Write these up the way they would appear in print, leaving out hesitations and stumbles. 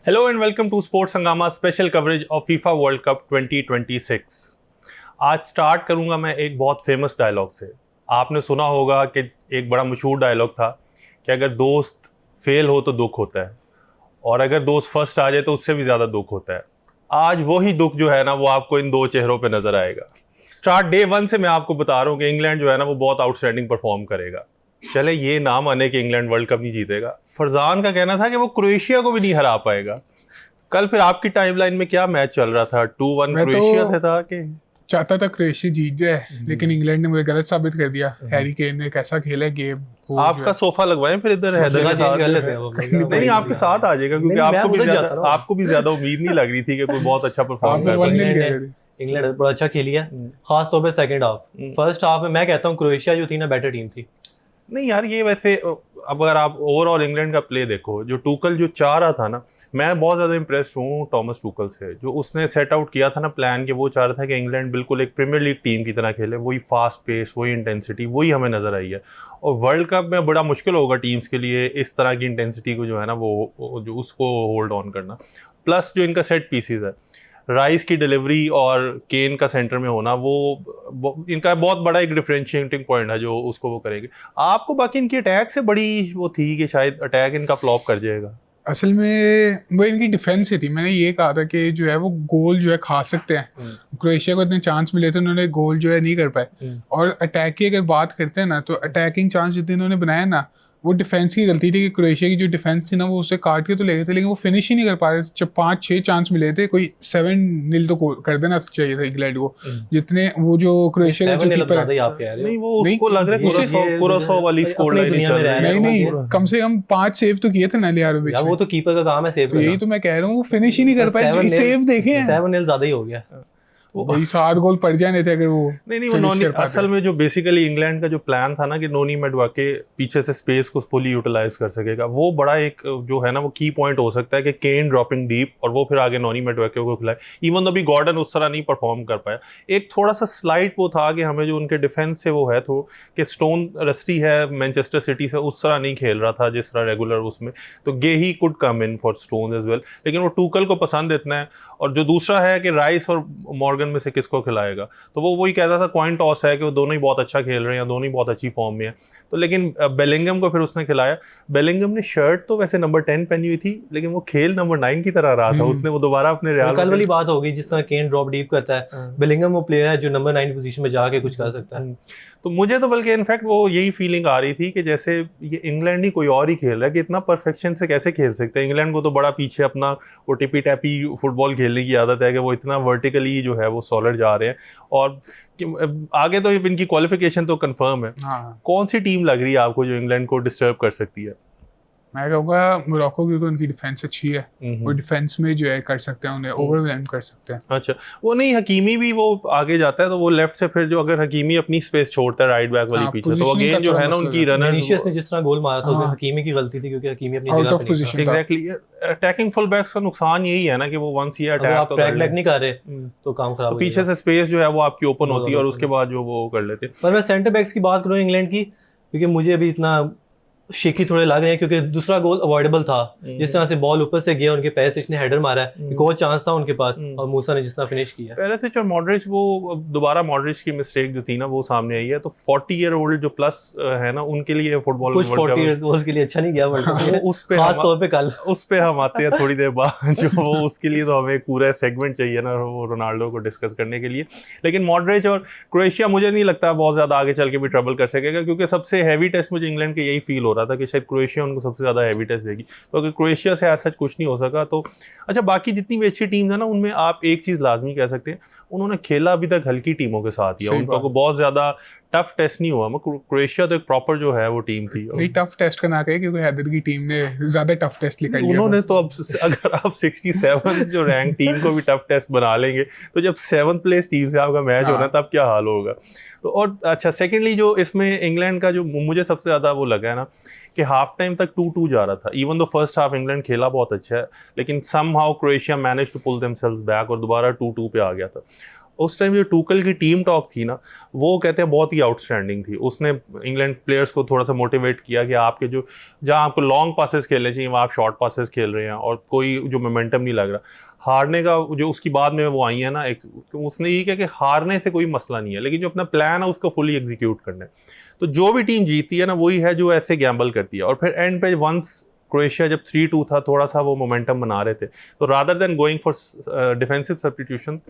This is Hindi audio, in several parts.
Hello and welcome to sports Hungama special coverage of FIFA World Cup 2026। आज स्टार्ट करूंगा मैं एक बहुत फेमस डायलॉग से। आपने सुना होगा कि एक बड़ा मशहूर डायलॉग था कि अगर दोस्त फेल हो तो दुख होता है और अगर दोस्त फर्स्ट आ जाए तो उससे भी ज़्यादा दुख होता है। आज वही दुख जो है ना वो आपको इन दो चेहरों पे नज़र आएगा। स्टार्ट डे वन से मैं आपको बता रहा हूँ कि इंग्लैंड जो है ना वो बहुत आउटस्टैंडिंग परफॉर्म करेगा। चले ये ना माने कि इंग्लैंड वर्ल्ड कप नहीं जीतेगा, फरजान का कहना था कि वो क्रोएशिया को भी नहीं हरा पाएगा। कल फिर आपकी टाइमलाइन में क्या मैच चल रहा था? 2-1 क्रोएशिया था कि चाहता था क्रोएशिया जीत जाए, लेकिन इंग्लैंड ने मुझे गलत साबित कर दिया। हैरी केन ने कैसा खेला है गेम। आपका सोफा लगवाएं फिर इधर हैदर के साथ। नहीं आपके साथ आ जाएगा क्योंकि आपको भी ज्यादा उम्मीद नहीं लग रही थी कि कोई बहुत अच्छा परफॉर्म कर पाएगा। इंग्लैंड बड़ा अच्छा खेली है, खास तौर पे सेकंड हाफ। फर्स्ट हाफ में मैं कहता हूँ क्रोएशिया जो थी ना बेटर टीम थी। नहीं यार ये वैसे अब अगर आप ओवरऑल इंग्लैंड का प्ले देखो, जो टूकल जो चाह रहा था ना, मैं बहुत ज़्यादा इंप्रेस्ड हूँ टॉमस टूकल से। जो उसने सेट आउट किया था ना प्लान के, वो चाह रहा था कि इंग्लैंड बिल्कुल एक प्रीमियर लीग टीम की तरह खेले, वही फास्ट पेस, वही इंटेंसिटी, वही हमें नज़र आई है। और वर्ल्ड कप में बड़ा मुश्किल होगा टीम्स के लिए इस तरह की इंटेंसिटी को जो है ना वो जो उसको होल्ड ऑन करना। प्लस जो इनका सेट पीसीज है, राइस की डिलीवरी और केन का सेंटर में होना, वो इनका बहुत बड़ा एक डिफरेंशिएटिंग पॉइंट है जो उसको वो करेंगे। आपको बाकी इनकी अटैक से बड़ी वो थी कि शायद अटैक इनका फ्लॉप कर जाएगा। असल में वो इनकी डिफेंस से थी। मैंने ये कहा था कि जो है वो गोल जो है खा सकते हैं। क्रोएशिया को इतने चांस मिले थे, उन्होंने गोल जो है नहीं कर पाए। और अटैक की अगर बात करते हैं ना, तो अटैकिंग चांस जितने उन्होंने बनाया ना, वो डिफेंस की गलती थी कि क्रोएशिया की जो डिफेंस थी ना वो उसे काट के तो ले गए थे, लेकिन वो फिनिश ही नहीं कर पा रहे थे। जब 5-6 चांस मिले थे, कोई 7-0 तो कर देना चाहिए था इंग्लैंड को, जितने वो जो क्रोएशिया का जो कीपर है। नहीं वो उसको लग रहा है कुरासो वाली स्कोर लाइन ही चल रही है। नहीं कम से कम 5 सेव तो किए थे नालियारोविच ने। वो तो कीपर का काम है सेव करना। यही तो मैं कह रहा हूँ, वो फिनिश ही नहीं कर पाए। सेव देखे 7-0 ज्यादा ही हो गया। वही 7 गोल पड़ जाने थे अगर वो नहीं वो नोनी असल में जो बेसिकली इंग्लैंड का जो प्लान था ना कि नोनी मैडुआके पीछे से स्पेस को फुली यूटिलाइज कर सकेगा, वो बड़ा एक जो है ना वो की पॉइंट हो सकता है कि केन ड्रॉपिंग डीप और वो फिर आगे नोनी मैडुआके को खिलाए। इवन तो अभी गॉर्डन उस तरह नहीं परफॉर्म कर पाया। एक थोड़ा सा स्लाइट वो था कि हमें जो उनके डिफेंस से वो है तो कि स्टोन रस्टी है मैनचेस्टर सिटी से, उस तरह नहीं खेल रहा था जिस तरह रेगुलर उसमें, तो गेही could come in for stone as well. लेकिन वो टूकल को पसंद इतना है। और जो दूसरा है कि राइस और मॉर्गन में से किसको खिलाएगा, तो वो वही कहता था कॉइन टॉस है कि वो दोनों ही बहुत अच्छा खेल रहे हैं, दोनों ही बहुत अच्छी फॉर्म में है। तो लेकिन बेलिंगम को फिर उसने खिलाया। बेलिंगम ने शर्ट तो वैसे नंबर 10 पहनी हुई थी, लेकिन वो खेल नंबर 9 की तरह रहा था। उसने वो दोबारा अपने रियल कल वाली बात होगी जिस तरह केन ड्रॉप डीप करता है, बेलिंगम वो प्लेयर है जो नंबर 9 पोजीशन में जाके कुछ कर सकता है। तो मुझे तो बल्कि इनफैक्ट वो यही फीलिंग आ रही थी कि जैसे ये इंग्लैंड ही कोई और ही खेल रहा है, कि इतना परफेक्शन से कैसे खेल सकते हैं। इंग्लैंड को तो बड़ा पीछे अपना वो टिपी टैपी फुटबॉल खेलने की आदत है कि वो इतना वर्टिकली जो है वो सॉलिड जा रहे हैं। और आगे तो इनकी क्वालिफिकेशन तो कंफर्म है। कौन सी टीम लग रही है आपको जो इंग्लैंड को डिस्टर्ब कर सकती है? मैं कहूँगा मोरक्को, क्योंकि उनकी डिफेंस अच्छी है। वो डिफेंस में जो है कर सकते हैं, उन्हें ओवरवेलम कर सकते हैं। अच्छा वो नहीं, हकीमी भी वो आगे जाता है तो वो लेफ्ट से फिर जो अगर हकीमी अपनी स्पेस छोड़ता है राइट बैक वाली पीछे, तो अगेन जो है ना उनकी रनर विनीशियस ने जिस तरह गोल मारा था उसमें हकीमी की गलती थी, क्योंकि हकीमी अपनी जगह पे नहीं था। एग्जैक्टली अटैकिंग फुल बैक्स का नुकसान यही है ना कि वो वंस ये अटैक आप ट्रैक बैक नहीं कर रहे तो काम खराब हो पीछे से स्पेस जो है वो आपकी ओपन होती है और उसके बाद जो वो कर लेते हैं। पर मैं सेंटर बैक्स की बात करूँ इंग्लैंड की, क्योंकि मुझे अभी इतना शेकी थोड़े लग रहे हैं, क्योंकि दूसरा गोल अवॉइडेबल था। जिस तरह से बॉल ऊपर से गया, उनके पेरिसिच ने हेडर मारा है, एक और चांस था उनके पास और मूसा ने जिस तरह फिनिश किया। पेरिसिच और मॉड्रिच, वो दोबारा मॉड्रिच की मिस्टेक जो थी ना वो सामने आई है। तो 40 ईयर ओल्ड जो प्लस है ना उनके लिए फुटबॉल कुछ 40 ईयर ओल्ड के लिए अच्छा नहीं गया वर्ल्ड कप। उस पे खास तौर पे कल उस पे हम आते हैं थोड़ी देर बाद। जो वो उसके लिए तो हमें पूरा सेगमेंट चाहिए ना वो रोनाल्डो को डिस्कस करने के लिए। लेकिन मॉड्रिच और क्रोएशिया मुझे नहीं लगता बहुत ज्यादा आगे चल के भी ट्रबल कर सकेगा, क्योंकि सबसे हैवी टेस्ट मुझे इंग्लैंड के यही फील हो रहा था कि शायद क्रोएशिया उनको सबसे ज्यादा हैवी टेस्ट देगी। तो अगर क्रोएशिया से ऐसा कुछ नहीं हो सका तो अच्छा, बाकी जितनी भी अच्छी टीम्स है ना उनमें आप एक चीज लाजमी कह सकते हैं, उन्होंने खेला अभी तक हल्की टीमों के साथ ही, उनका को बहुत ज्यादा टफ टेस्ट नहीं हुआ। क्रोएशिया तो एक प्रॉपर जो है वो टीम थी। नहीं टफ टेस्ट का ना कहे, क्योंकि हैदर की टीम ने ज्यादा टफ टेस्ट लिखा लिया। उन्होंने तो अब अगर आप 67 जो रैंक टीम को भी टफ टेस्ट बना लेंगे, तो जब 7th प्लेस टीम से आपका मैच होना तब क्या हाल होगा। तो और अच्छा सेकेंडली जो इसमें इंग्लैंड का जो मुझे सबसे ज्यादा वो लगा है ना कि हाफ टाइम तक 2-2 जा रहा था। Even though first half England खेला बहुत अच्छा है, लेकिन somehow Croatia manage to pull themselves back और दोबारा 2-2 पे आ गया था। उस टाइम जो टूकल की टीम टॉक थी ना, वो कहते हैं बहुत ही आउटस्टैंडिंग थी। उसने इंग्लैंड प्लेयर्स को थोड़ा सा मोटिवेट किया कि आपके जो जहाँ आपको लॉन्ग पासेस खेलने चाहिए वहाँ आप शॉर्ट पासेस खेल रहे हैं और कोई जो मोमेंटम नहीं लग रहा। हारने का जो उसकी बाद में वो आई है ना, उसने ये कहा कि हारने से कोई मसला नहीं है, लेकिन जो अपना प्लान है उसको फुली एग्जीक्यूट करना है। तो जो भी टीम जीतती है ना, वही है जो ऐसे गैम्बल करती है। और फिर एंड पे वंस क्रोएशिया जब 3-2 था, थोड़ा सा वो मोमेंटम बना रहे थे, तो rather than going for defensive substitutions,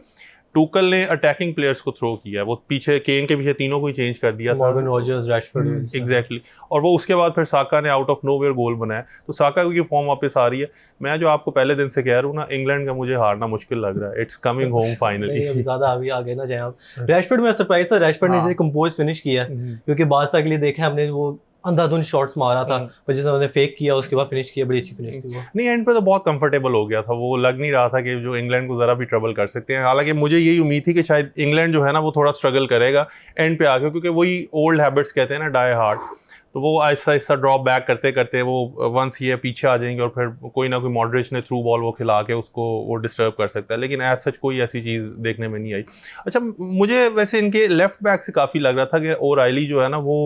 Tuchel ने अटैकिंग प्लेयर्स को थ्रो किया। वो पीछे केन के पीछे तीनों को ही चेंज कर दिया था, मॉर्गन रॉजर्स, रैशफोर्ड, एग्जैक्टली। और वो उसके बाद फिर साका ने आउट ऑफ नोवेयर गोल बनाया। तो साका की फॉर्म वापस आ रही है। मैं जो आपको पहले दिन से कह रहा हूँ ना, इंग्लैंड का मुझे हारना मुश्किल लग रहा है। It's coming home finally. ज्यादा अभी आ गए ना चाहे आप। रैशफोर्ड में सरप्राइज था, रैशफोर्ड ने कंपोज फिनिश किया, क्योंकि बारसा के लिए देखा हमने वो अंधाधुंध शॉट्स मारा था, पर जिसने उन्होंने फेक किया उसके बाद फिनिश किया, बड़ी अच्छी फिनिश थी वो। नहीं, एंड पे तो बहुत कंफर्टेबल हो गया था। वो लग नहीं रहा था कि जो इंग्लैंड को जरा भी ट्रबल कर सकते हैं। हालांकि मुझे यही उम्मीद थी कि शायद इंग्लैंड जो है ना वो थोड़ा स्ट्रगल करेगा एंड पे आके, क्योंकि वही ओल्ड हैबिट्स कहते हैं ना, डाई हार्ड। तो वो आहिस्ता आहिस्ता ड्रॉप बैक करते करते वो वंस ये पीछे आ जाएंगे और फिर कोई ना कोई मॉडरेशन ने थ्रू बॉल वो खिला के उसको वो डिस्टर्ब कर सकता है। लेकिन एज सच कोई ऐसी चीज़ देखने में नहीं आई। अच्छा, मुझे वैसे इनके लेफ्ट बैक से काफ़ी लग रहा था कि ओराइली जो है ना वो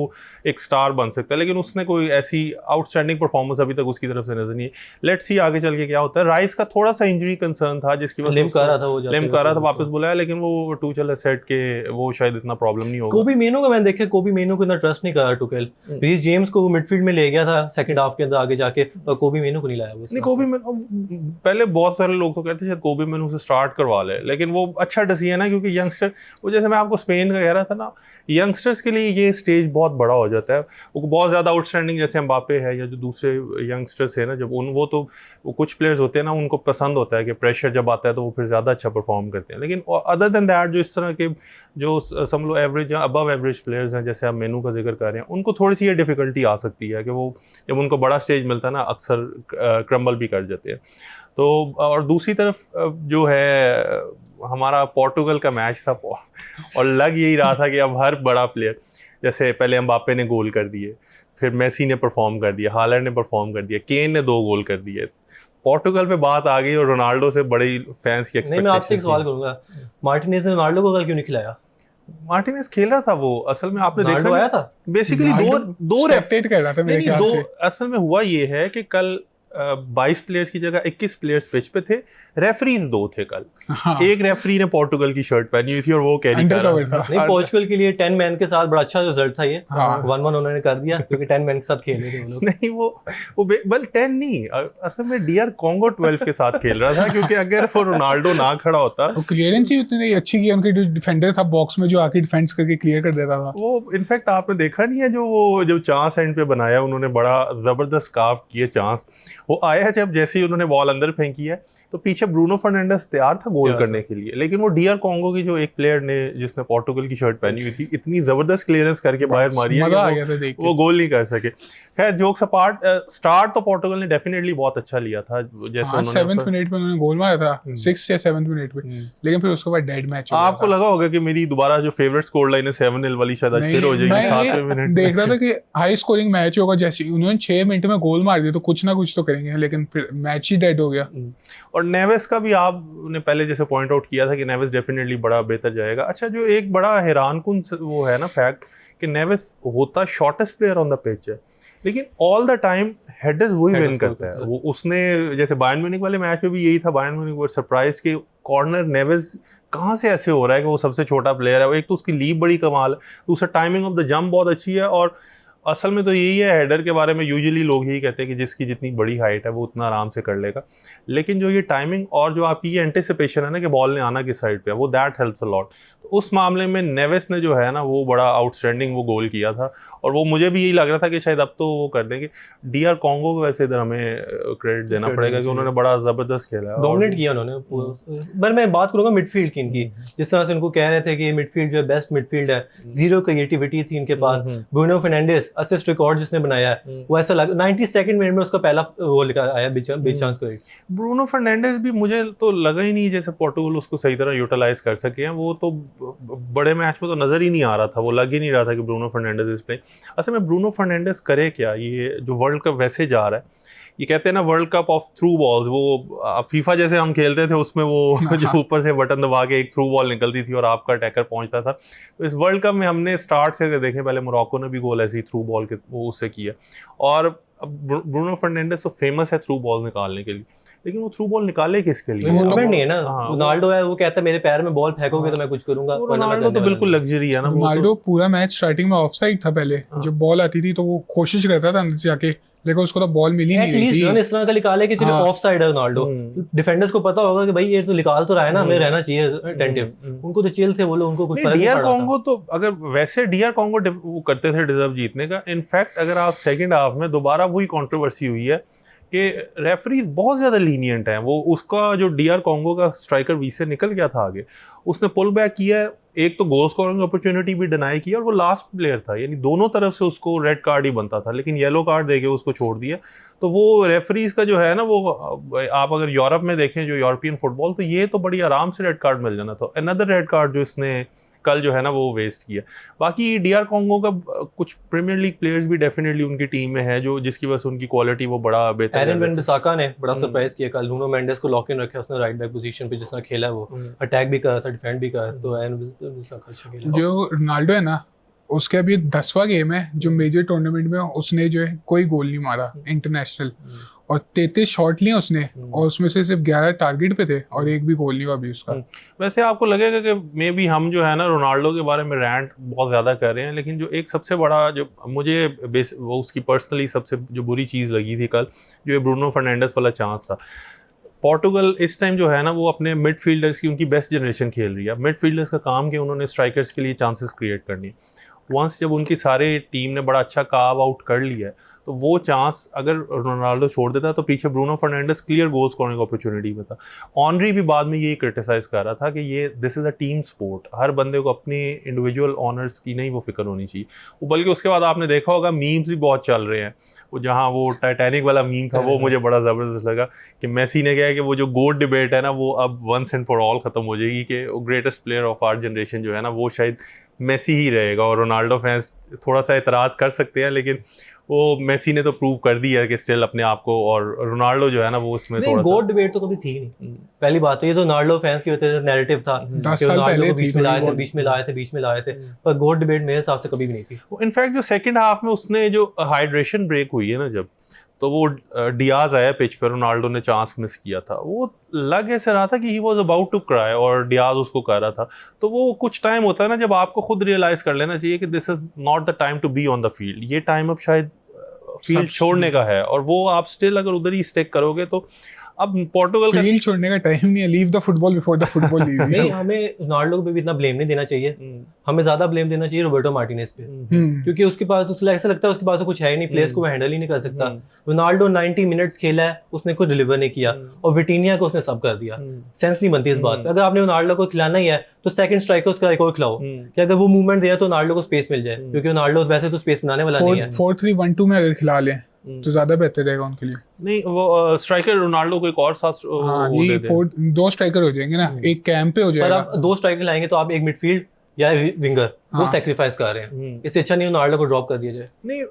एक स्टार बन सकता है, लेकिन उसने कोई ऐसी आउटस्टैंडिंग परफॉर्मेंस अभी तक उसकी तरफ से नजर नहीं है। लेट्स सी आगे चल के क्या होता है। राइस का थोड़ा सा इंजरी कंसर्न था, जिसकी वजह से लिम्का था, वापस बुलाया, लेकिन वो टूचल सेट के वो शायद इतना प्रॉब्लम नहीं होगा। कोबी मेनो का मैंने देखा, कोबी मेनो को इतना ट्रस्ट नहीं करा टुकेल। रीस जेम्स को वो मिडफील्ड में ले गया था सेकंड हाफ के अंदर आगे जाके, और कोबी मेनो को नहीं लाया वो। नहीं, कोबी मेनो पहले बहुत सारे लोग तो कहते थे कोबी मेनो से स्टार्ट करवा ले, लेकिन वो अच्छा डिसीजन है, क्योंकि यंगस्टर, वो जैसे मैं आपको स्पेन का कह रहा था ना, यंगस्टर्स के लिए ये स्टेज बहुत बड़ा हो जाता है। वो बहुत ज़्यादा आउटस्टैंडिंग जैसे एम्बापे है या जो दूसरे यंगस्टर्स है ना, जब वो तो वो कुछ प्लेयर्स होते हैं ना, उनको पसंद होता है कि प्रेशर जब आता है तो वो फिर ज़्यादा अच्छा परफॉर्म करते हैं। लेकिन अदर देन दैट, जो इस तरह के जो समझ लो एवरेज या अबव एवरेज प्लेयर्स हैं, जैसे आप मेनू का जिक्र कर रहे हैं, उनको थोड़ी सी ये डिफिकल्टी आ सकती है कि वो जब उनको बड़ा स्टेज मिलता है ना, अक्सर क्रम्बल भी कर जाते हैं। तो और दूसरी तरफ जो है हमारा पोर्टुगल का मैच था, और लग यही रहा था कि अब हर बड़ा प्लेयर, जैसे पहले एम्बापे ने गोल कर दिए, फिर मेसी ने परफॉर्म कर दिया, हालैंड ने परफॉर्म कर दिया, केन ने 2 गोल कर दिए, पोर्टुगल पे बात आ गई और रोनाल्डो से बड़ी फैंस की एक्सपेक्टेशन। नहीं, मैं आपसे एक सवाल करूंगा, मार्टिनेज ने रोनाल्डो को कल क्यों नहीं खिलाया? मार्टिनेज खेल रहा था वो, असल में आपने देखा आया था बेसिकली दो रोटेट कर रहा था मेरे ख्याल से। असल में हुआ ये है कि कल 22 प्लेयर्स की जगह 21 प्लेयर्स पिच पे थे, रेफरीज 2 थे कल। हाँ। एक रेफरी ने पोर्टुगल की शर्ट पहनी हुई थी और वो कैरी कर रहा था। नहीं, पोर्चुगल के लिए 10 मैन के साथ बड़ा अच्छा रिजल्ट था ये। 1-1 उन्होंने कर दिया, क्योंकि 10 मैन के साथ खेल रहे थे वो लोग। नहीं, वो बल 10 नहीं, असल में डीआर कॉन्गो 12 के साथ खेल रहा था, क्योंकि अगर वो रोनाल्डो ना खड़ा होता, वो क्लियरेंस ही उतनी अच्छी की, उनके जो डिफेंडर था बॉक्स में जो आके डिफेंस करके क्लियर कर देता था वो। इनफैक्ट आपने देखा नहीं है जो चांस एंड पे बनाया उन्होंने, बड़ा जबरदस्त काफ किए चांस। वो आया है जब जैसे ही उन्होंने बॉल अंदर फेंकी है, तो पीछे ब्रूनो फर्नांडिस तैयार था गोल करने के लिए, लेकिन वो डीआर कॉन्गो की जो एक प्लेयर ने, जिसने पोर्टुगल की शर्ट पहनी हुई थी, इतनी जबरदस्त क्लियरेंस करके बाहर मारी है कि वो गोल नहीं कर सके। खैर, जोक्स अपार्ट, स्टार्ट तो पोर्टुगल ने डेफिनेटली बहुत अच्छा लिया था। जैसे उन्होंने 7th मिनट में उन्होंने गोल मारा था, 6th या 7th मिनट में, लेकिन फिर उसके बाद डेड मैच। आपको लगा होगा कि मेरी दोबारा जो फेवरेट स्कोर लाइन है 7-0 वाली शायद आज फिर हो जाएगी 7वें मिनट। देख रहा था कि हाई स्कोरिंग मैच होगा, जैसे उन्होंने 6 मिनट में गोल मार दिया तो कुछ ना कुछ तो करेंगे, लेकिन फिर मैच ही डेड हो गया। और नेवेस का भी आपने पहले जैसे पॉइंट आउट किया था कि नेवेस डेफिनेटली बड़ा बेहतर जाएगा। अच्छा, जो एक बड़ा हैरानकुन वो है ना फैक्ट कि नेवेस होता shortest player on the pitch है, लेकिन ऑल द टाइम हेडर्स वही विन करता है। वो उसने जैसे बायर्न म्यूनिख वाले मैच में भी यही था, बायर्न म्यूनिख वर सरप्राइज के कॉर्नर नेवेस कहाँ से ऐसे हो रहा है कि वो सबसे छोटा प्लेयर है। एक तो उसकी लीप बड़ी कमाल है, दूसरा टाइमिंग ऑफ द जंप बहुत अच्छी है, और असल में तो यही है, हेडर के बारे में यूजुअली लोग यही कहते हैं कि जिसकी जितनी बड़ी हाइट है वो उतना आराम से कर लेगा, लेकिन जो ये टाइमिंग और जो आपकी ये एंटिसिपेशन है ना कि बॉल ने आना किस साइड पे है, वो दैट हेल्प्स अ लॉट। तो उस मामले में नेवेस ने जो है ना वो बड़ा आउटस्टैंडिंग वो गोल किया था, और वो मुझे भी यही लग रहा था कि शायद अब तो वो कर देंगे। डीआर कॉन्गो को वैसे इधर हमें क्रेडिट देना पड़ेगा कि उन्होंने बड़ा जबरदस्त खेला, डोमिनेट किया उन्होंने। पर मैं बात करूंगा मिडफील्ड की इनकी, जिस तरह से इनको कह रहे थे कि मिडफील्ड जो है बेस्ट मिडफील्ड है, जीरो क्रिएटिविटी थी इनके पास। ब्रूनो फर्नांडिस असिस्ट रिकॉर्ड जिसने बनाया है, वो ऐसा लगा 92nd मिनट में उसका पहला वो लेकर आया बिग चांस को। ब्रूनो फर्नांडिस भी मुझे तो लगा ही नहीं जैसे पोर्टुगल उसको सही तरह यूटिलाइज कर सके हैं। वो तो बड़े मैच में तो नजर ही नहीं आ रहा था, वो लग ही नहीं रहा था कि ब्रूनो फर्नांडिस इस प्लेइंग। असल में ब्रूनो फर्नांडिस करे क्या, ये जो वर्ल्ड कप वैसे जा रहा है, ये कहते हैं ना world cup of through balls, वो फीफा जैसे हम खेलते थे उसमें वो जो ऊपर से बटन दबा के एक थ्रू बॉल निकलती थी और आपका अटैकर पहुंचता था। तो इस वर्ल्ड कप में हमने स्टार्ट से देखें, पहले मोरक्को ने भी गोल ऐसी थ्रू बॉल के वो उससे किया, और ब्रूनो फर्नांडिस तो फेमस है थ्रू बॉल निकालने के लिए, लेकिन वो थ्रू बॉल निकाले किसके लिए? मूवमेंट नहीं है ना। हाँ, रोनाल्डो है, वो कहता है मेरे पैर में बॉल फेंकोगे तो मैं कुछ करूंगा। रोनाल्डो तो बिल्कुल लग्जरी है ना। रोनाल्डो पूरा मैच स्टार्टिंग में ऑफसाइड था पहले, जब बॉल आती थी तो वो कोशिश करता था अंदर जाके, लेकिन उसको तो बॉल मिली नहीं रही थी। इस तरह का निकाले कि चलो ऑफ साइड है रोनाल्डो, डिफेंडर्स को पता होगा कि भाई ये तो निकाल तो रहा है ना, हमें रहना चाहिए अटेंटिव। उनको तो चिल थे वो लोग, उनको कुछ फर्क नहीं पड़ा। कॉन्गो तो अगर वैसे डीआर कॉन्गो वो करते थे डिजर्व जीतने का। इनफैक्ट अगर आप सेकंड हाफ में दोबारा वही कंट्रोवर्सी हुई है कि रेफरीज बहुत ज़्यादा लीनियंट हैं। वो उसका जो डीआर कॉन्गो का स्ट्राइकर वी से निकल गया था आगे, उसने पुल बैक किया है, एक तो गोल स्कोरिंग अपॉर्चुनिटी भी डिनाई की, और वो लास्ट प्लेयर था, यानी दोनों तरफ से उसको रेड कार्ड ही बनता था, लेकिन येलो कार्ड देके उसको छोड़ दिया। तो वो रेफरीज का जो है ना, वो आप अगर यूरोप में देखें जो यूरोपियन फुटबॉल, तो ये तो बड़ी आराम से रेड कार्ड मिल जाना था। अनदर रेड कार्ड जो इसने कल जो है ना वो वेस्ट किया। बाकी डीआर कॉन्गो का कुछ प्रीमियर लीग प्लेयर्स भी डेफिनेटली उनकी टीम में है जो जिसकी वजह से उनकी क्वालिटी वो बड़ा बेहतर है। एरन वन-बिसाका ने बड़ा सरप्राइज किया कल, नूनो मेंडेस को लॉक इन रखा उसने राइट बैक पोजीशन पे, जिसने खेला वो अटैक भी कर रहा था, डिफेंड भी कर रहा था। तो एरन वन-बिसाका अच्छा खेला। जो रोनाल्डो है ना, उसके अभी 10वां गेम है जो मेजर टूर्नामेंट में उसने जो है कोई गोल नहीं मारा इंटरनेशनल, और 33 शॉट लिए उसने, और उसमें से सिर्फ 11 टारगेट पे थे और एक भी गोल नहीं हुआ अभी उसका। वैसे आपको लगेगा कि मे बी हम जो है ना रोनाल्डो के बारे में रैंट बहुत ज़्यादा कर रहे हैं, लेकिन जो एक सबसे बड़ा जो मुझे वो उसकी पर्सनली सबसे जो बुरी चीज़ लगी थी कल, जो ये ब्रूनो फर्नांडिस वाला चांस था। पोर्टुगल इस टाइम जो है ना वो अपने मिडफील्डर्स की उनकी बेस्ट जनरेशन खेल रही है। मिडफील्डर्स का काम कि उन्होंने स्ट्राइकर्स के लिए चांसेस क्रिएट करनी है। वंस जब उनकी सारे टीम ने बड़ा अच्छा कार्व आउट कर लिया है, तो वो चांस अगर रोनाल्डो छोड़ देता तो पीछे Bruno Fernandes clear goal scoring opportunity में था। ऑनरी भी बाद में यही क्रिटिसाइज कर रहा था कि ये this is a team sport, हर बंदे को अपनी इंडिविजुअल ऑनर्स की नहीं वो फिक्र होनी चाहिए। वो बल्कि उसके बाद आपने देखा होगा मीम्स भी बहुत चल रहे हैं, वो जहाँ वो टाइटैनिक वाला मीम था वो मुझे बड़ा ज़बरदस्त लगा कि मेसी ने कहा है कि वो जो गोट डिबेट है ना वो अब वंस एंड फॉर ऑल ख़त्म हो जाएगी, कि greatest player of our generation जो है ना वो शायद मेसी ही रहेगा। और रोनाल्डो फैंस थोड़ा सा एतराज़ कर सकते हैं, लेकिन वो मेसी ने तो प्रूव कर दिया कि स्टिल अपने आप को, और रोनाल्डो जो है ना वो उसमें थोड़ा गोट डिबेट तो कभी थी नहीं। पहली बात तो ये तो रोनाल्डो फैंस की वजह से नैरेटिव था, 10 साल पहले बीच में लाए थे, पर गोट डिबेट मेरे हिसाब से कभी भी नहीं थी। इनफैक्ट जो सेकंड हाफ में उसने जो हाइड्रेशन ब्रेक हुई है ना जब, तो वो डियाज आया पिच पर, रोनाल्डो ने चांस मिस किया था, वो लग ऐसे रहा था कि he was about to cry और डियाज उसको कर रहा था। तो वो कुछ टाइम होता है ना जब आपको खुद रियलाइज कर लेना चाहिए कि this is not the time to be on the field, ये टाइम अब शायद फील्ड छोड़ने का है, और वो आप स्टिल अगर उधर ही स्टिक करोगे तो अब पोर्टुगल का फील्ड छोड़ने का टाइम नहीं है, leave the football before the football leave. नहीं, हमें रोनाल्डो पे भी इतना ब्लेम नहीं देना चाहिए, हमें ज्यादा ब्लेम देना चाहिए रोबर्टो मार्टिनेज पे, क्योंकि उसके पास ऐसा लगता है उसके पास तो कुछ है नहीं, प्लेयर्स को वो हैंडल ही नहीं कर सकता। रोनाल्डो 90 मिनट्स खेला है, उसने कुछ डिलीवर नहीं किया, और विटिनिया को उसने सब कर दिया। सेंस नहीं बनती इस बात पे। अगर आपने रोनाल्डो को खिलाना ही है तो सेकंड स्ट्राइकर उसका एक और खिलाओ, कि अगर वो मूवमेंट दिया तो रोनाल्डो को स्पेस मिल जाए, क्योंकि रोनाल्डो वैसे तो स्पेस बनाने वाला नहीं है। 4-3-1-2 में अगर खिला लें तो ज्यादा बेहतर रहेगा उनके लिए। नहीं, वो स्ट्राइकर रोनाल्डो को एक और साथ ये 2 स्ट्राइकर हो जाएंगे ना, एक कैंप पे हो जाएगा। पर आप 2 स्ट्राइकर लाएंगे तो आप एक मिडफील्ड या विंगर वो सेक्रीफाइस कर रहे हैं। इससे अच्छा नहीं रोनाल्डो को ड्रॉप कर दिया जाए। नहीं,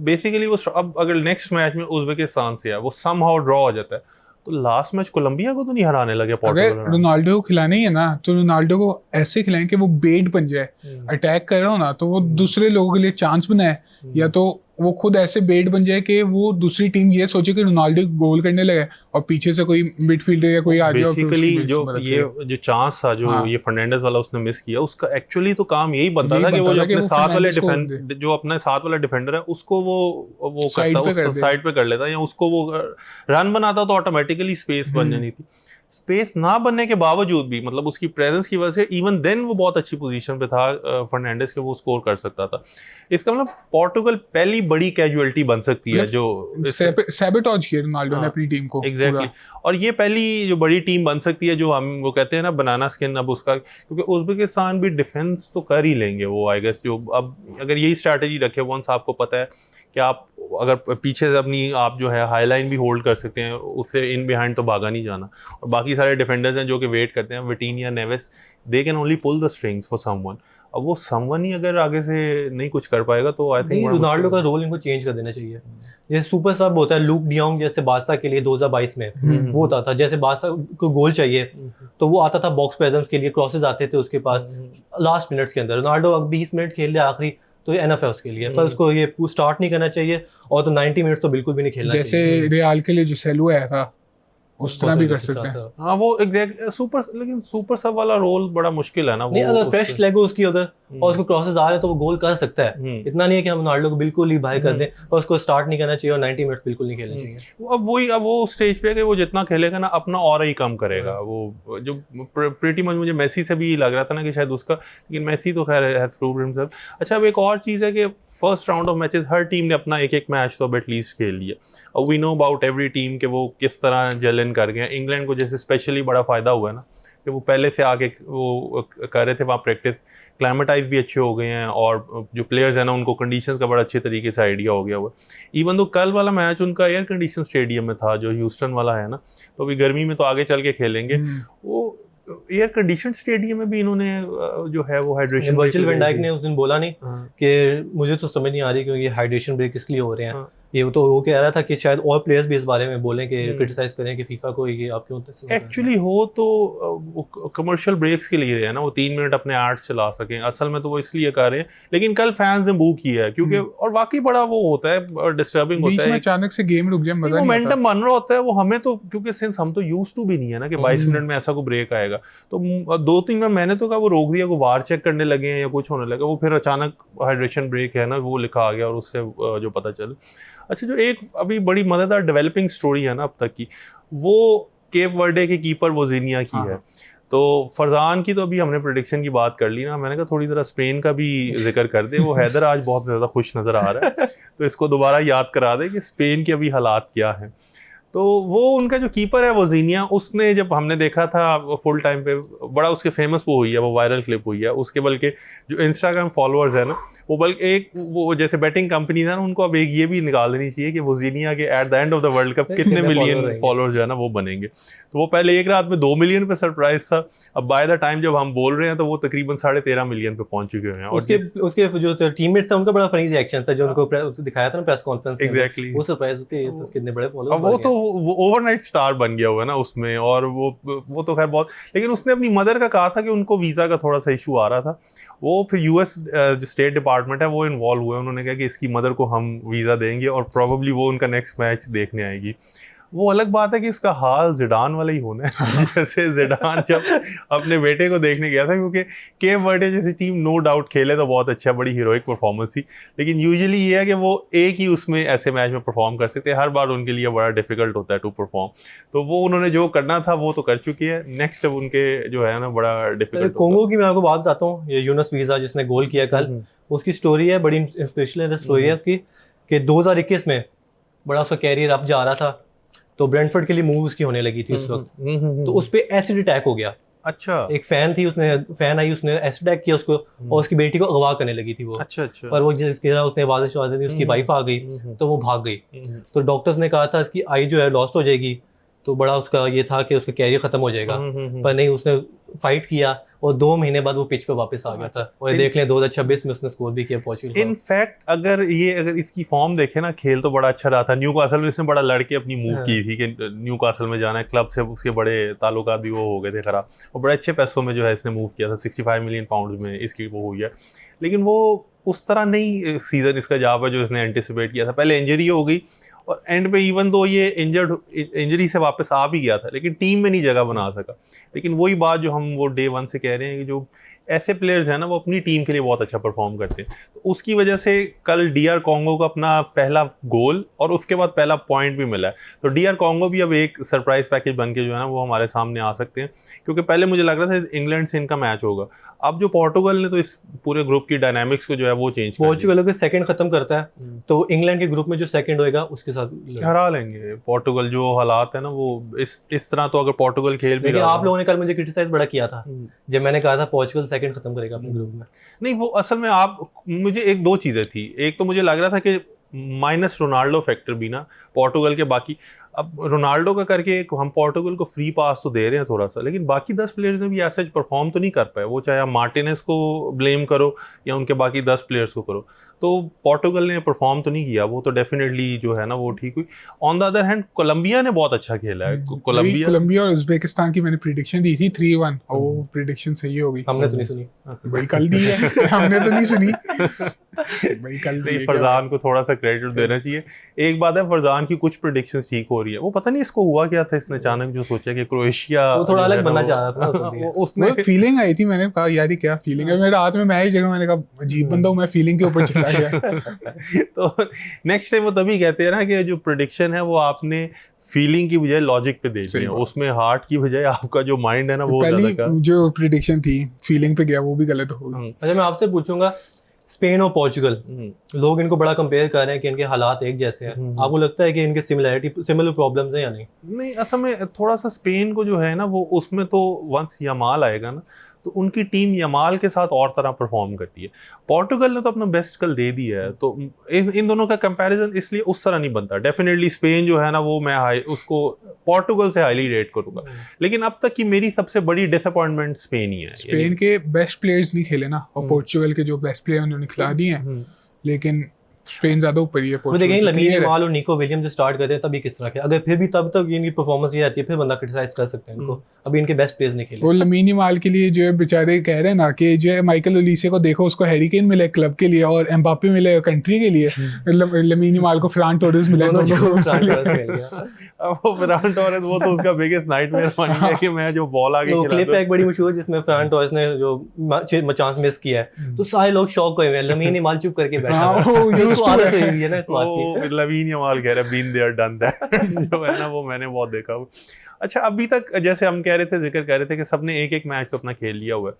बेसिकली वो अब अगर नेक्स्ट मैच में उज़्बेकिस्तान से है वो समहाउ ड्रॉ हो जाता है, तो लास्ट मैच कोलंबिया को तो नहीं हराने लगे पोर्टुगल। अगर रोनाल्डो को खिलाना ही है ना तो रोनाल्डो को ऐसे खिलाएं कि वो बेट बन जाए, अटैक कर रहा हो ना तो वो दूसरे लोगों के लिए चांस बनाए, या तो वो खुद ऐसे बेट बन जाए कि वो दूसरी टीम ये सोचे कि रोनाल्डो गोल करने लगे और पीछे से कोई मिडफील्डर या कोई आ जाए। बेसिकली जो चांस था जो ये फर्नांडिस वाला उसने मिस किया, उसका एक्चुअली तो काम यही बनता था कि वो जो अपने साथ वाले डिफेंडर है उसको वो साइड पे कर लेता, या उसको वो रन बनाता तो ऑटोमेटिकली स्पेस बन जानी थी। स्पेस ना बनने के बावजूद भी, मतलब उसकी प्रेजेंस की वजह से इवन देन वो बहुत अच्छी पोजीशन पे था फर्नांडिस के, वो स्कोर कर सकता था। इसका मतलब पोर्टुगल पहली बड़ी कैजुअलिटी बन सकती है जो सैबोटेज किया रोनाल्डो ने अपनी टीम को। एग्जैक्टली, और ये पहली जो बड़ी टीम बन सकती है जो हम वो कहते हैं ना बनाना स्किन अब उसका, क्योंकि उज़्बेकिस्तान भी डिफेंस तो कर ही लेंगे वो, आई गेस। जो अब अगर यही स्ट्रैटेजी रखे वंस आपको पता है कि आप अगर पीछे से अपनी आप जो है हाई लाइन भी होल्ड कर सकते हैं, उससे इन बिहाइंड तो भागा नहीं जाना, और बाकी सारे डिफेंडर्स हैं जो कि वेट करते हैं, Vitinha, Neves, they can only pull the strings for someone. अब वो समवन ही अगर आगे से नहीं कुछ कर पाएगा तो आई थिंक रोनाल्डो का रोल इनको चेंज कर देना चाहिए। जैसे सुपर सब होता है, लूक डियोंग जैसे बादशाह के लिए 2022 में वो होता था, जैसे बादशाह को गोल चाहिए तो वो आता था बॉक्स प्रेजेंस के लिए, क्रॉसेस आते थे उसके पास लास्ट मिनट्स के अंदर। रोनाल्डो अब 20 मिनट खेल ले आखिरी तो ये एनएफ है उसके लिए, पर उसको ये स्टार्ट नहीं करना चाहिए और तो 90 मिनट्स तो बिल्कुल भी नहीं खेलना चाहिए। जैसे रियाल के लिए जोसेलू आया था उस तरह भी कर सकते हैं। हाँ वो एग्जैक्ट सुपर, लेकिन सुपर सब वाला रोल बड़ा मुश्किल है ना। नहीं, अगर फ्रेश लेग हो उसकी अगर और उसको क्रॉसेस आ रहे हैं तो वो गोल कर सकता है। इतना नहीं है कि हम रोनाल्डो को बिल्कुल ही बाहर कर दें, पर उसको स्टार्ट नहीं करना चाहिए और 90 मिनट्स बिल्कुल नहीं खेलना चाहिए। अब वो स्टेज पे है कि वो जितना खेलेगा ना अपना और ही कम करेगा। वो जो प्रीटी मच मुझे मेसी से भी लग रहा था ना कि शायद उसका, लेकिन मेसी तो खैर हैज प्रूव्ड हिमसेल्फ। अच्छा, अब एक और चीज़ है कि first round of matches her team ने अपना एक एक मैच तो अब एटलीस्ट खेल लिया। और we know about every team के वो किस तरह जलन कर गए। इंग्लैंड को जैसे स्पेशली बड़ा फ़ायदा हुआ है ना कि वो पहले से आके वो कर रहे थे वहाँ प्रैक्टिस, क्लाइमेटाइज भी अच्छे हो गए हैं और जो प्लेयर्स हैं ना उनको कंडीशंस का बड़ा अच्छे तरीके से आइडिया हो गया हुआ। इवन तो कल वाला मैच उनका एयर कंडीशन स्टेडियम में था जो ह्यूस्टन वाला है ना, तो अभी गर्मी में तो आगे चल के खेलेंगे। वो एयर कंडीशन स्टेडियम में भी इन्होंने जो है वो हाइड्रेशन, वर्जिल वैन डाइक ने उस दिन बोला नहीं कि मुझे तो समझ नहीं आ रही क्योंकि हाइड्रेशन ब्रेक इसलिए हो रहे हैं। ये तो वो कह रहा था कि शायद और प्लेयर्स भी इस बारे में बोलें कि क्रिटिसाइज करें कि फीफा को ये आप क्यों एक्चुअली हो तो कमर्शियल ब्रेक्स के लिए है ना, वो 3 मिनट अपने एड्स चला सकें। असल में तो वो इसलिए कर रहे हैं, लेकिन कल फैंस ने बू किया है क्योंकि और वाकई बड़ा वो होता है, डिस्टर्बिंग होता है, अचानक से गेम रुक जाए, मजा नहीं आता। मोमेंटम बन रहा होता है वो हमें तो, क्योंकि सिंस हम तो यूज्ड टू भी नहीं है ना कि 22 मिनट में ऐसा कोई ब्रेक आएगा। तो 2-3 मिनट मैंने तो कहा वो रोक दिया, वो वार चेक करने लगे हैं या कुछ होने लगा, वो फिर अचानक हाइड्रेशन ब्रेक है ना वो लिखा आ गया और उससे जो पता चला। अच्छा, जो एक अभी बड़ी मजेदार डेवलपिंग स्टोरी है ना अब तक की, वो केप वर्डे के कीपर वोजिनिया की है। तो फरजान की तो अभी हमने प्रेडिक्शन की बात कर ली ना, मैंने कहा थोड़ी ज़रा स्पेन का भी जिक्र कर दे। वो हैदर आज बहुत ज़्यादा खुश नज़र आ रहा है तो इसको दोबारा याद करा दे कि स्पेन के अभी हालात क्या हैं। तो वो उनका जो कीपर है वोजिनिया, उसने जब हमने देखा था फुल टाइम पे बड़ा उसके फेमस वो हुई है, वो वायरल क्लिप हुई है उसके, बल्कि जो इंस्टाग्राम फॉलोअर्स है ना वो बल्कि एक वो जैसे बैटिंग कंपनी है ना उनको अब एक ये भी निकाल देनी चाहिए कि वोजिनिया के at the end of the world cup कितने मिलियन फॉलोअर्स जो है ना वो बनेंगे। तो वो पहले एक रात में 2 मिलियन पे सरप्राइज था, अब बाय द टाइम जब हम बोल रहे हैं तो वो तकरीबन 13.5 मिलियन पे पहुंच चुके हैं। उसके जो टीममेट्स थे उनका बड़ा फनी रिएक्शन था जो उनको दिखाया था ना प्रेस कॉन्फ्रेंस में। एग्जैक्टली, वो सरप्राइज होती है तो कितने बड़े फॉलोअर्स। वो तो वो ओवरनाइट स्टार बन गया हुआ है ना उसमें। और वो तो खैर बहुत, लेकिन उसने अपनी मदर का कहा था कि उनको वीज़ा का थोड़ा सा इशू आ रहा था। वो फिर यूएस जो स्टेट डिपार्टमेंट है वो इन्वॉल्व हुए, उन्होंने कहा कि इसकी मदर को हम वीज़ा देंगे और प्रोबेबली वो उनका नेक्स्ट मैच देखने आएगी। वो अलग बात है कि इसका हाल जिडान वाला ही होना है जैसे जिडान जब अपने बेटे को देखने गया था, क्योंकि केप वर्डे जैसी टीम नो डाउट खेले तो बहुत अच्छा, बड़ी हीरोइक परफॉर्मेंस थी, लेकिन यूजुअली ये है कि वो एक ही उसमें ऐसे मैच में परफॉर्म कर सकते हैं, हर बार उनके लिए बड़ा डिफिकल्ट होता है टू परफॉर्म। तो वो उन्होंने जो करना था वो तो कर चुकी है, नेक्स्ट अब उनके जो है ना बड़ा डिफिकल्ट। कोंगो की मैं आपको बात बताता हूँ, ये यूनस वीजा जिसने गोल किया कल, उसकी स्टोरी है, बड़ी इंस्पिरेशनल स्टोरी है उसकी कि 2021 में बड़ा उसका कैरियर अप जा रहा था, तो ब्रेंटफोर्ड के लिए मूव उसकी होने लगी थी उस वक्त, तो उस पे एसिड अटैक हो गया। अच्छा, एक फैन थी, फैन आई, उसने एसिड अटैक किया उसको और उसकी बेटी को अगवा करने लगी थी वो। अच्छा, पर वो जिसके तरह उसने आवाज़ दी, उसकी वाइफ आ गई तो वो भाग गई। तो डॉक्टर्स ने कहा था इसकी आई जो है लॉस्ट हो जाएगी, तो बड़ा उसका ये था कि उसका कैरियर खत्म हो जाएगा, पर नहीं, उसने फाइट किया और 2 महीने बाद वो पिच पे वापस आ गया था। और देख लें 2026 में उसने स्कोर भी किया पोर्चुगल। इनफैक्ट अगर इसकी फॉर्म देखे ना, खेल तो बड़ा अच्छा रहा था। न्यूकासल में इसने बड़ा लड़के अपनी मूव की थी कि न्यूकासल में जाना है, क्लब से उसके बड़े ताल्लुकात भी वो हो गए थे खराब, और बड़े अच्छे पैसों में जो है इसने मूव किया था, 65 मिलियन पाउंड में इसकी वो हुई है। लेकिन वो उस तरह नहीं सीजन इसका जा पाया जो इसने एंटिसिपेट किया था। पहले इंजरी हो गई और एंड पे इवन दो ये इंजरी से वापस आ भी गया था, लेकिन टीम में नहीं जगह बना सका। लेकिन वही बात जो हम वो डे 1 से कह रहे हैं कि जो ऐसे प्लेयर्स हैं ना वो अपनी टीम के लिए बहुत अच्छा परफॉर्म करते हैं, तो उसकी वजह से कल डीआर कॉन्गो का अपना पहला गोल और उसके बाद पहला पॉइंट भी मिला है। तो डीआर कॉन्गो भी अब एक सरप्राइज पैकेज बन के जो है ना वो हमारे सामने आ सकते हैं, क्योंकि पहले मुझे लग रहा था इंग्लैंड से इनका मैच होगा। अब जो पोर्टुगल ने तो इस पूरे ग्रुप की डायनामिक्स को जो है वो चेंज कर पोर्चुगल अगर सेकंड खत्म करता है तो इंग्लैंड के ग्रुप में जो सेकंड होएगा उसके साथ हरा लेंगे पोर्टुगल। जो हालात है ना वो इस तरह, तो अगर पोर्टुगल खेल भी रहा, आप लोगों ने कल मुझे क्रिटिसाइज बड़ा किया था जब मैंने कहा था पोर्चुगल सेकंड खत्म करेगा अपने ग्रुप में। नहीं, वो असल में मुझे एक दो चीज़ें थी। एक तो मुझे लग रहा था कि माइनस रोनाल्डो फैक्टर भी ना पोर्टुगल के बाकी, अब रोनाल्डो का करके एक हम पोर्टुगल को फ्री पास तो दे रहे हैं थोड़ा सा, लेकिन बाकी 10 प्लेयर्स ने भी ऐसा परफॉर्म तो नहीं कर पाए। वो चाहे आप मार्टिनेस को ब्लेम करो या उनके बाकी 10 प्लेयर्स को करो, तो पोर्टुगल ने परफॉर्म तो नहीं किया, वो तो डेफिनेटली जो है ना वो ठीक हुई। On the other hand Colombia ने बहुत अच्छा खेला है। कोलंबिया और उज्बेकिस्तान की मैंने प्रिडिक्शन दी थी 3-1, और वो प्रिडिक्शन सही हो गई। हमने तो नहीं सुनी भाई, कल दी है हमने तो नहीं सुनी भाई, कल दी है। फरजान को थोड़ा सा क्रेडिट देना चाहिए। एक बात है, फरजान की कुछ प्रिडिक्शंस ठीक हो रही है। वो पता नहीं इसको हुआ क्या था, इसने अचानक जो सोचा कि क्रोएशिया वो थोड़ा अलग बनना चाह रहा था ना, उसने फीलिंग आई थी, मैंने कहा यार ये क्या फीलिंग है, मेरे हाथ में मैच जगह, मैंने कहा अजीब बंदा हूं मैं, फीलिंग के ऊपर चला गया। तो नेक्स्ट टाइम वो तभी कहते हैं ना कि जो प्रिडिक्शन है वो आपने फीलिंग की बजाय लॉजिक पे दे दी है, उसमें हार्ट की बजाय आपका जो माइंड है ना वो पहली ज्यादा जो प्रिडिक्शन थी फीलिंग पे गया, वो भी गलत हो गई। अच्छा मैं आपसे पूछूंगा, स्पेन और पोर्चुगल, लोग इनको बड़ा कंपेयर कर रहे हैं कि इनके हालात एक जैसे हैं, आपको लगता है कि इनके सिमिलर प्रॉब्लम्स हैं या नहीं? नहीं, असल में थोड़ा सा स्पेन को जो है ना वो उसमें तो वंस यमाल आएगा ना तो उनकी टीम यमाल के साथ और तरह परफॉर्म करती है। पोर्टुगल ने तो अपना बेस्ट कल दे दिया है, तो इन दोनों का कंपैरिजन इसलिए उस तरह नहीं बनता। डेफिनेटली स्पेन जो है ना वो मैं उसको पोर्टुगल से हाईली रेट करूंगा, लेकिन अब तक की मेरी सबसे बड़ी डिसअपॉइंटमेंट स्पेन ही है। स्पेन के बेस्ट प्लेयर्स नहीं खेले ना, और पोर्चुगल के जो बेस्ट प्लेयर उन्होंने खिला दिए हैं, लेकिन स्पेन ज्यादा ऊपर ही है। वो देखेंगे लमीन यमाल और निको विलियम्स जो स्टार्ट करते हैं तभी किस तरह के, अगर फिर भी तब तक इनकी परफॉर्मेंस ये आती है फिर बंदा क्रिटिसाइज कर सकते हैं इनको। अभी इनके बेस्ट प्लेयर्स नहीं खेले। वो लमीन यमाल के लिए जो है बेचारे कह रहे हैं ना कि जो है माइकल ओलिसे को देखो, उसको हैरी केन मिले क्लब के लिए और एम्बापे मिले कंट्री के लिए, लमीन यमाल को फरान टोरेस मिले। वो फरान टोरेस वो तो उसका बिगेस्ट नाइटमेयर बन गया कि मैं जो बॉल आगे खेला। क्लिप एक बड़ी मशहूर जिसमें फरान टोरेस ने जो चांस मिस किया है तो सारे लोग शॉक हुए हैं, लमीन यमाल चुप करके बैठा है। लमीन यमाल कह रहा है बीन देयर डन दैट जो है ना वो मैंने बहुत देखा। अच्छा, अभी तक जैसे हम कह रहे थे, जिक्र कर रहे थे कि सबने एक एक मैच तो अपना खेल लिया हुआ है,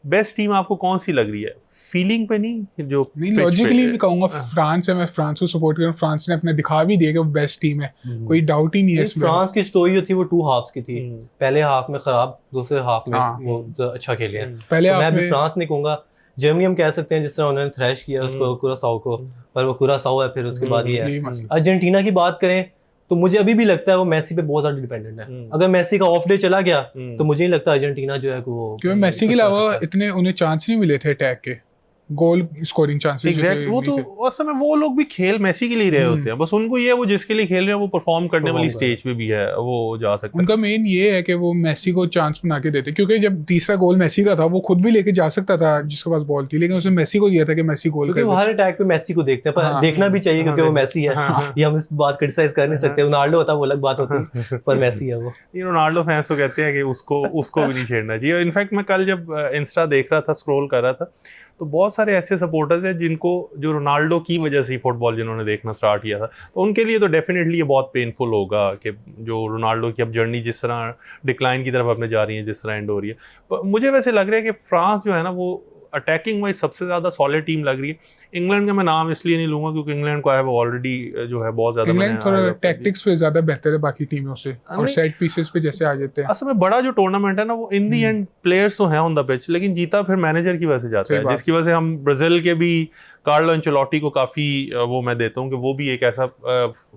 बेस्ट टीम आपको कौन सी लग रही है? फीलिंग पे नहीं, जो नहीं लॉजिकली भी कहूंगा फ्रांस है, मैं फ्रांस को सपोर्ट करूं। फ्रांस ने अपने दिखा भी दिया कि वो बेस्ट टीम है, कोई डाउट ही नहीं है इसमें। फ्रांस की स्टोरी जो थी वो 2 हाफ्स की थी, पहले हाफ में खराब, दूसरे हाफ में वो अच्छा खेले हैं। पहले मैं भी फ्रांस नहीं कहूंगा, जर्मनी हम कह सकते हैं जिस तरह उन्होंने थ्रैश किया उसको कुरासाओ को, पर वो कुरासाओ है फिर उसके बाद ये है। अर्जेंटीना की बात करें तो मुझे अभी भी लगता है वो मेसी पे बहुत ज्यादा डिपेंडेंट है। अगर मेसी का ऑफ डे चला गया तो मुझे नहीं लगता अर्जेंटीना जो है वो, क्योंकि मेसी के अलावा इतने उन्हें चांस नहीं मिले थे अटैक के, गोल स्कोरिंग चांसेस। एग्जैक्ट, वो तो उस समय वो लोग भी खेल मेसी के लिए रहे होते हैं, बस उनको ये वो जिसके लिए खेल रहे हैं वो परफॉर्म करने वाली स्टेज पे भी है, वो जा सकता है। उनका मेन ये है कि वो मेसी को चांस बना के देते, क्योंकि जब तीसरा गोल मेसी का था वो खुद भी लेके जा सकता था जिसके पास बॉल थी, लेकिन उसने मेसी को दिया था कि मेसी गोल कर दे। हर अटैक पे मेसी को देखते हैं, पर देखना भी चाहिए क्योंकि वो मेसी है, ये हम इस बात क्रिटिसाइज कर नहीं सकते। रोनाल्डो होता वो अलग बात होती, पर मेसी है वो। ये रोनाल्डो फैंस तो कहते हैं कि उसको भी नहीं छेड़ना चाहिए। इनफैक्ट मैं कल जब इंस्टा देख रहा था, स्क्रॉल कर रहा था, तो बहुत सारे ऐसे सपोर्टर्स हैं जिनको जो रोनाल्डो की वजह से फुटबॉल जिन्होंने देखना स्टार्ट किया था, तो उनके लिए तो डेफिनेटली ये बहुत पेनफुल होगा कि जो रोनाल्डो की अब जर्नी जिस तरह डिक्लाइन की तरफ अपने जा रही है, जिस तरह एंड हो रही है। पर मुझे वैसे लग रहा है कि फ्रांस जो है ना वो अटैकिंग वाइज सबसे ज़्यादा सॉलिड टीम लग रही है। इंग्लैंड का मैं नाम इसलिए नहीं लूंगा क्योंकि इंग्लैंड को है वो ऑलरेडी जो है बहुत ज़्यादा, इंग्लैंड थोड़ा टैक्टिक्स पे ज़्यादा बेहतर है बाकी टीमों से, और सेट पीसेस पे जैसे आ जाते हैं। असल में बड़ा जो टूर्नामेंट है ना वो इन दी एंड प्लेयर्स तो हैं ऑन द पिच, लेकिन जीता फिर मैनेजर की वजह से जाता है, जिसकी वजह से हम ब्राजील के भी कार्लो एंचेलोटी को काफ़ी वो मैं देता हूँ कि वो भी एक ऐसा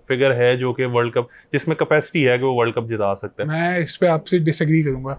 फिगर है जो कि वर्ल्ड कप जिसमें कैपेसिटी है कि वो वर्ल्ड कप जिता सकता है। मैं इस पे आपसे डिसएग्री करूंगा।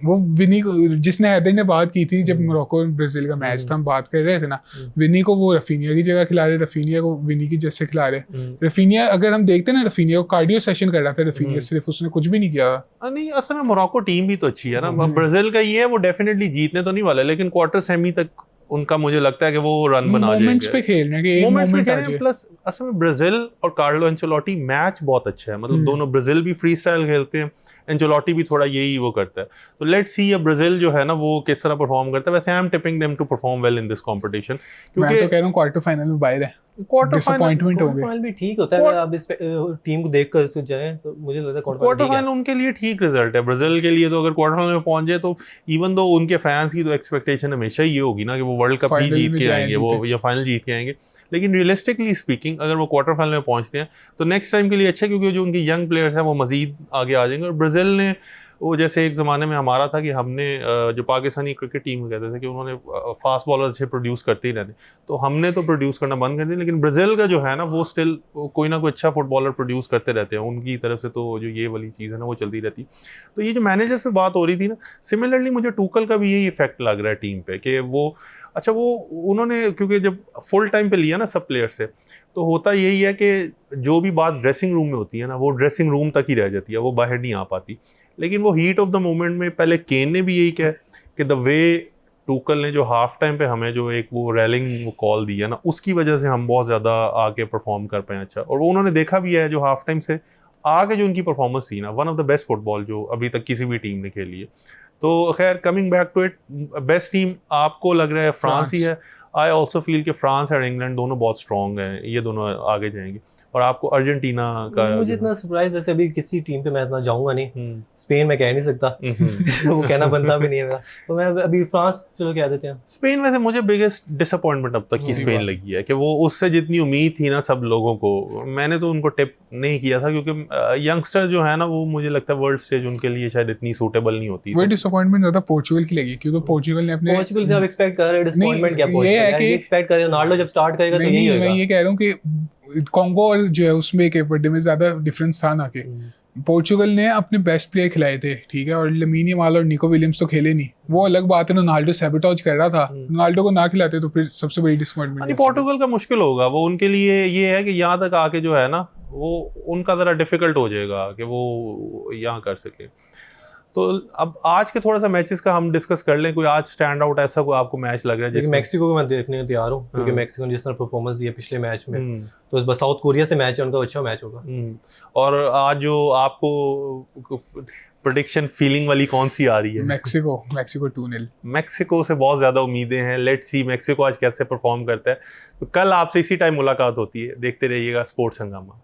वो विनी को, जिसने हैदर ने बात की थी जब मोरक्को ब्राजील का मैच था, हम बात कर रहे थे ना, विनी को वो रफीनिया की जगह खिला रहे, रफीनिया को विनी की जैसे खिला रहे। रफीनिया अगर हम देखते ना, रफीनिया को कार्डियो सेशन कर रहा था रफीनिया, सिर्फ उसने कुछ भी नहीं किया। नहीं, असल में मोरक्को टीम भी तो अच्छी है ना। ब्राजील का ये है वो डेफिनेटली जीतने तो नहीं वाला, लेकिन क्वार्टर सेमी तक उनका मुझे लगता है कि वो रन बना जाएंगे। मोमेंट्स पे खेल रहे हैं, मोमेंट्स पे खेल रहे हैं। प्लस असल में ब्राजील और कार्लो एंचेलोटी मैच बहुत अच्छा है, मतलब दोनों, ब्राजील भी फ्री स्टाइल खेलते हैं, एंचेलोटी भी थोड़ा यही वो करता है। तो लेट्स सी अब ब्राजील जो है ना वो किस तरह परफॉर्म करता है। वैसे I am tipping them to perform well in this competition, क्योंकि मैं तो कह रहा हूं क्वार्टर फाइनल में बाहर है। क्वार्टर फाइनल भी ठीक होता है, आप इस टीम को देखकर इसको जाएं तो मुझे लगता है क्वार्टर फाइनल उनके लिए ठीक रिजल्ट है। ब्राजील के लिए तो अगर क्वार्टर फाइनल में पहुंच जाए तो इवन दो उनके फैंस की तो एक्सपेक्टेशन हमेशा ये होगी ना कि वो वर्ल्ड कप ही जीत के आएंगे, वो या फाइनल जीत के आएंगे। लेकिन रियलिस्टिकली स्पीकिंग अगर वो क्वार्टर फाइनल में पहुंचते हैं तो नेक्स्ट टाइम के लिए अच्छा है, क्योंकि जो उनके यंग प्लेयर्स हैं वो मजीद आगे आ जाएंगे। और ब्राजील ने वो जैसे एक ज़माने में हमारा था कि हमने जो पाकिस्तानी क्रिकेट टीम कहते थे कि उन्होंने फास्ट बॉलर अच्छे प्रोड्यूस करते ही रहते, तो हमने तो प्रोड्यूस करना बंद कर दिया, लेकिन ब्राज़ील का जो है ना वो स्टिल कोई ना कोई अच्छा फुटबॉलर प्रोड्यूस करते रहते हैं, उनकी तरफ से तो जो ये वाली चीज़ है ना वो चलती रहती। तो ये जो मैनेजर्स पे बात हो रही थी ना, सिमिलरली मुझे टूकल का भी यही इफेक्ट लग रहा है टीम पे कि वो अच्छा वो उन्होंने क्योंकि जब फुल टाइम पे लिया ना सब प्लेयर से, तो होता यही है कि जो भी बात ड्रेसिंग रूम में होती है ना वो ड्रेसिंग रूम तक ही रह जाती है, वो बाहर नहीं आ पाती। लेकिन वो हीट ऑफ द मोमेंट में पहले केन ने भी यही कहा कि द वे टूकल ने जो हाफ टाइम पे हमें जो एक वो रैलिंग वो कॉल दी है ना, उसकी वजह से हम बहुत ज़्यादा आके परफॉर्म कर पाए अच्छा। और वो उन्होंने देखा भी है जो हाफ टाइम से आगे जो उनकी परफॉर्मेंस थी ना, one of the best football जो अभी तक किसी भी टीम ने खेली है। तो खैर coming back to it, best team आपको लग रहा है फ्रांस ही है। आई ऑल्सो फील कि फ्रांस और इंग्लैंड दोनों बहुत स्ट्रॉन्ग हैं, ये दोनों आगे जाएंगे। और आपको अर्जेंटीना का मुझे इतना सरप्राइज वैसे अभी किसी टीम पे मैं इतना जाऊंगा नहीं, स्पेन मैं कह नहीं सकता वो कहना बनता भी नहीं है मेरा, तो मैं अभी फ्रांस चलो कह देते हैं। स्पेन वैसे मुझे बिगेस्ट डिसअपॉइंटमेंट अब तक की स्पेन लगी है कि वो उससे जितनी उम्मीद थी ना सब लोगों को, मैंने तो उनको टिप नहीं किया था क्योंकि यंगस्टर जो है ना वो मुझे लगता है वर्ल्ड स्टेज उनके लिए शायद इतनी सूटेबल नहीं होती। वो डिसअपॉइंटमेंट ज्यादा पोर्चुगल की लगी क्योंकि पोर्चुगल ने अपने पोर्चुगल से आप एक्सपेक्ट कर रहे हैं डिसअपॉइंटमेंट क्या पोर्चुगल ये एक्सपेक्ट कर रहे हैं रोनाल्डो जब स्टार्ट करेगा तो यही होगा। मैं ये कह रहा हूँ कि कॉन्गो और जो है उसमें एक बर्थडे में ज्यादा डिफरेंस था ना कि पोर्चुगल ने अपने बेस्ट प्लेयर खिलाए थे, ठीक है, और लमीन यमाल और निको विलियम्स तो खेले नहीं। वो अलग बात है, रोनाल्डो सैबोटेज कर रहा था, रोनाल्डो को ना खिलाते तो फिर सबसे बड़ी डिसअपॉइंटमेंट। पोर्टुगल का मुश्किल होगा, वो उनके लिए ये है कि यहाँ तक आके जो है ना वो उनका ज़रा डिफिकल्ट हो जाएगा कि वो यहाँ कर सके। तो अब आज के थोड़ा सा मैचेस का हम डिस्कस कर लें, कोई आज स्टैंड आउट ऐसा कोई आपको मैच लग रहा है जिसमें? मैक्सिको को मैं देखने को तैयार हूँ क्योंकि मैक्सिको ने जिस तरह परफॉर्मेंस दी है पिछले मैच में, तो बस साउथ कोरिया से मैच है उनका, अच्छा मैच होगा। और आज जो आपको प्रेडिक्शन फीलिंग वाली कौन सी आ रही है? मैक्सिको 2-0। मैक्सिको से बहुत ज़्यादा उम्मीदें हैं, लेट्स सी मैक्सिको आज कैसे परफॉर्म करता है। तो कल आपसे इसी टाइम मुलाकात होती है, देखते रहिएगा स्पोर्ट्स हंगामा।